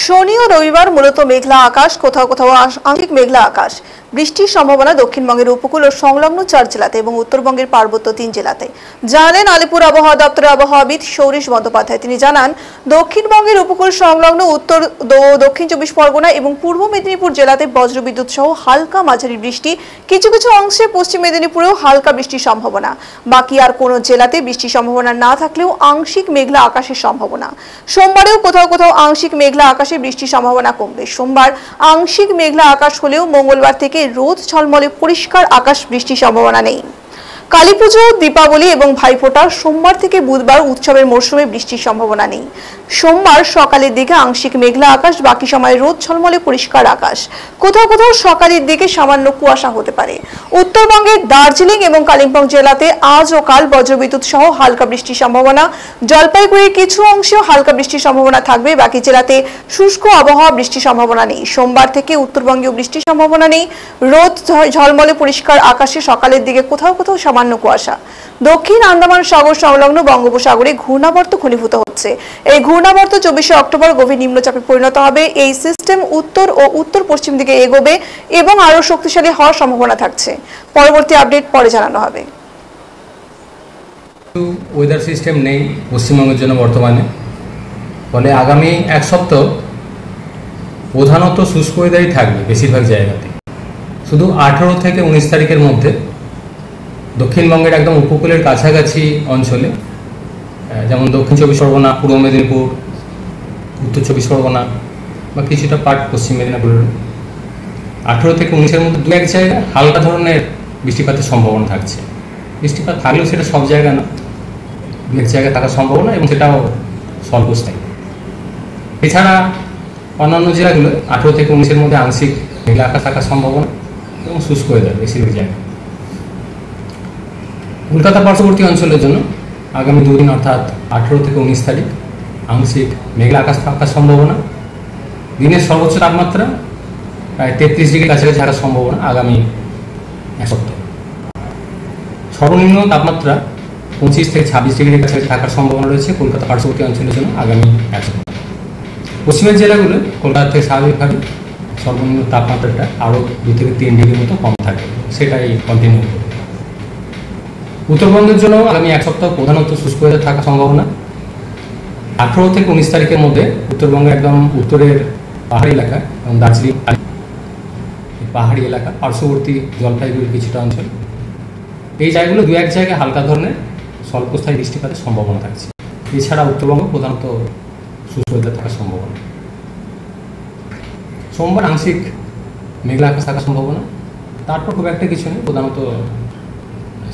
শনি ও রবিবার মূলত মেঘলা আকাশ, কোথাও কোথাও আংশিক মেঘলা আকাশ, বৃষ্টির সম্ভাবনা দক্ষিণবঙ্গের উপকূল ও সংলগ্ন 4 জেলাতে এবং উত্তরবঙ্গের পার্বত্য 3 জেলাতে জানালেন আলিপুর আবহাওয়া দপ্তরের আবহাওয়াবিদ সৌরেশ বন্দ্যোপাধ্যায়। তিনি জানান, দক্ষিণবঙ্গের উপকূল সংলগ্ন উত্তর ও দক্ষিণ 24 পরগনা এবং পূর্ব মেদিনীপুর জেলাতে বজ্রবিদ্যুৎ সহ হালকা মাঝারি বৃষ্টি, কিছু কিছু অংশে পশ্চিম মেদিনীপুরেও হালকা বৃষ্টির সম্ভাবনা। বাকি আর কোনো জেলাতে বৃষ্টির সম্ভাবনা না থাকলেও আংশিক মেঘলা আকাশের সম্ভাবনা। সোমবারেও কোথাও কোথাও আংশিক মেঘলা আকাশে বৃষ্টির সম্ভাবনা কমবে। সোমবার আংশিক মেঘলা আকাশ হলেও মঙ্গলবার থেকে রোদ ঝলমলে পরিষ্কার আকাশ, বৃষ্টির সম্ভাবনা নেই। কালীপুজো, দীপাবলি এবং ভাইফোঁটা সোমবার থেকে বুধবার উৎসবের মরশুমে বৃষ্টির সম্ভাবনা নেই। সোমবার সকালের দিকে আংশিক মেঘলা আকাশ, বাকি সময় রোদ ঝলমলে পরিষ্কার আকাশ। কোথাও কোথাও সকালের দিকে সামান্য কুয়াশা হতে পারে। উত্তরবঙ্গের দার্জিলিং এবং কালিম্পং জেলাতে আজ ও কাল বজ্রবিদ্যুৎ সহ হালকা বৃষ্টির সম্ভাবনা। জলপাইগুড়ির কিছু অংশেও হালকা বৃষ্টির সম্ভাবনা থাকবে। বাকি জেলাতে শুষ্ক আবহাওয়া, বৃষ্টির সম্ভাবনা নেই। সোমবার থেকে উত্তরবঙ্গেও বৃষ্টির সম্ভাবনা নেই। রোদ ঝলমলে পরিষ্কার আকাশে, সকালের দিকে কোথাও কোথাও সামান্য কুয়াশা। দক্ষিণ আন্দামান সাগর সংলগ্ন বঙ্গোপসাগরে ঘূর্ণাবর্ত ঘনীভূত হচ্ছে। এই ঘূর্ণাবর্ত 24শে অক্টোবর গভীর নিম্নচাপে পরিণত হবে। এই সিস্টেম উত্তর ও উত্তর পশ্চিম দিকে এগোবে এবং আরো শক্তিশালী হওয়ার সম্ভাবনা থাকছে। পরবর্তী আপডেট পরে জানানো হবে। ওয়েদার সিস্টেম নেই পশ্চিমবঙ্গের জন্য বর্তমানে, ফলে আগামী এক সপ্তাহ প্রধানত শুষ্ক ওয়েদারই থাকবে বেশিরভাগ জায়গাতে। শুধু 18 থেকে 19 তারিখের মধ্যে দক্ষিণবঙ্গের একদম উপকূলের কাছাকাছি অঞ্চলে, যেমন দক্ষিণ 24 পরগনা, পূর্ব মেদিনীপুর, উত্তর 24 পরগনা বা কিছুটা পার্ট পশ্চিম মেদিনীপুরের 18 থেকে 19-এর মধ্যে দু এক জায়গায় হালকা ধরনের বৃষ্টিপাতের সম্ভাবনা থাকছে। বৃষ্টিপাত থাকলেও সেটা সব জায়গায় না, দু এক জায়গায় থাকার সম্ভাবনা, এবং সেটাও স্বল্পস্থায়ী। এছাড়া অন্যান্য জেলাগুলো 18 থেকে 19-এর মধ্যে আংশিক মেঘলা আকাশ থাকার সম্ভাবনা এবং শুষ্ক ওয়েদার বেশিরভাগ জায়গায়। কলকাতা পার্শ্ববর্তী অঞ্চলের জন্য আগামী 2 দিন অর্থাৎ 18 থেকে 19 তারিখ আংশিক মেঘলা আকাশ থাকার সম্ভাবনা। দিনের সর্বোচ্চ তাপমাত্রা প্রায় 33 ডিগ্রি কাছাকাছি থাকার সম্ভাবনা আগামী এক সপ্তাহ। সর্বনিম্ন তাপমাত্রা 25 থেকে 26 ডিগ্রির কাছাকাছি থাকার সম্ভাবনা রয়েছে কলকাতা পার্শ্ববর্তী অঞ্চলের জন্য আগামী এক সপ্তাহ। পশ্চিমের জেলাগুলো কলকাতা থেকে স্বাভাবিকভাবে সর্বনিম্ন তাপমাত্রাটা আরও 2 থেকে 3 ডিগ্রির মতো কম থাকে, সেটাই কন্টিনিউ করবে। উত্তরবঙ্গের জন্য আগামী এক সপ্তাহ প্রধানত শুষ্ক ওয়েদার থাকার সম্ভাবনা। 18 থেকে 19 তারিখের মধ্যে উত্তরবঙ্গের একদম উত্তরের পাহাড়ি এলাকা এবং দার্জিলিং পাহাড়ি এলাকা, পার্শ্ববর্তী জলপাইগুড়ির কিছুটা অঞ্চল, এই জায়গাগুলো দু এক জায়গায় হালকা ধরনের স্বল্পস্থায়ী বৃষ্টিপাতের সম্ভাবনা থাকছে। এছাড়া উত্তরবঙ্গ প্রধানত শুষ্ক ওয়েদার থাকার সম্ভাবনা। সোমবার আংশিক মেঘলা আকাশ থাকার সম্ভাবনা, তারপর খুব একটা কিছু নেই, প্রধানত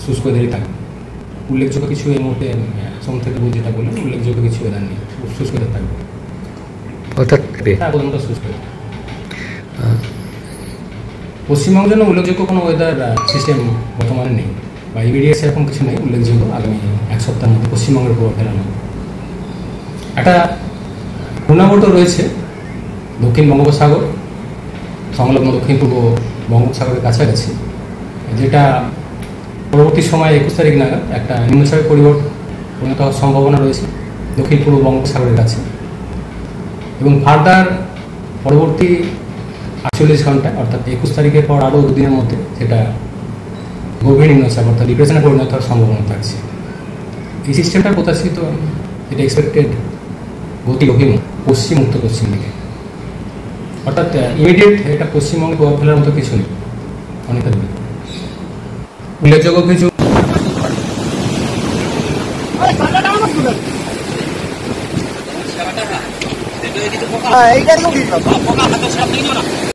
শুষ্ক ওয়েদারই থাকবে। উল্লেখযোগ্য কিছু এই মুহূর্তে সোম থেকে বুধ যেটা বললেন, উল্লেখযোগ্য কিছু ওয়েদার নেই, শুষ্ক ওয়েদার থাকবে, অর্থাৎ প্রধানত শুষ্ক ওয়েদার। পশ্চিমবঙ্গের জন্য উল্লেখযোগ্য কোনো ওয়েদার সিস্টেম বর্তমানে নেই, বা ইমিডিয়েট সেরকম কিছু নেই উল্লেখযোগ্য আগামী এক সপ্তাহের মধ্যে পশ্চিমবঙ্গের প্রভাব ফেলানো। একটা ঘূর্ণাবর্ত রয়েছে দক্ষিণ বঙ্গোপসাগর সংলগ্ন দক্ষিণ পূর্ব বঙ্গোপসাগরের কাছাকাছি, যেটা পরবর্তী সময় 21 তারিখ নাগাদ একটা নিম্নচাপে পরিণত হওয়ার সম্ভাবনা রয়েছে দক্ষিণ পূর্ব বঙ্গোপসাগরের কাছে, এবং ফার্দার পরবর্তী 48 ঘন্টা অর্থাৎ 21 তারিখের পর আরও 2 দিনের মধ্যে সেটা গভীর নিম্নচাপ অর্থাৎ ডিপ্রেশনে পরিণত হওয়ার সম্ভাবনা থাকছে। এই সিস্টেমটার প্রত্যাশিত এটা এক্সপেক্টেড গতি অভিমুখ পশ্চিম উত্তর পশ্চিম দিকে, অর্থাৎ ইমিডিয়েট এটা পশ্চিমবঙ্গে প্রভাব ফেলার মতো কিছু নেই, অনেকটা দূরে। উল্লেখযোগ্য কিছু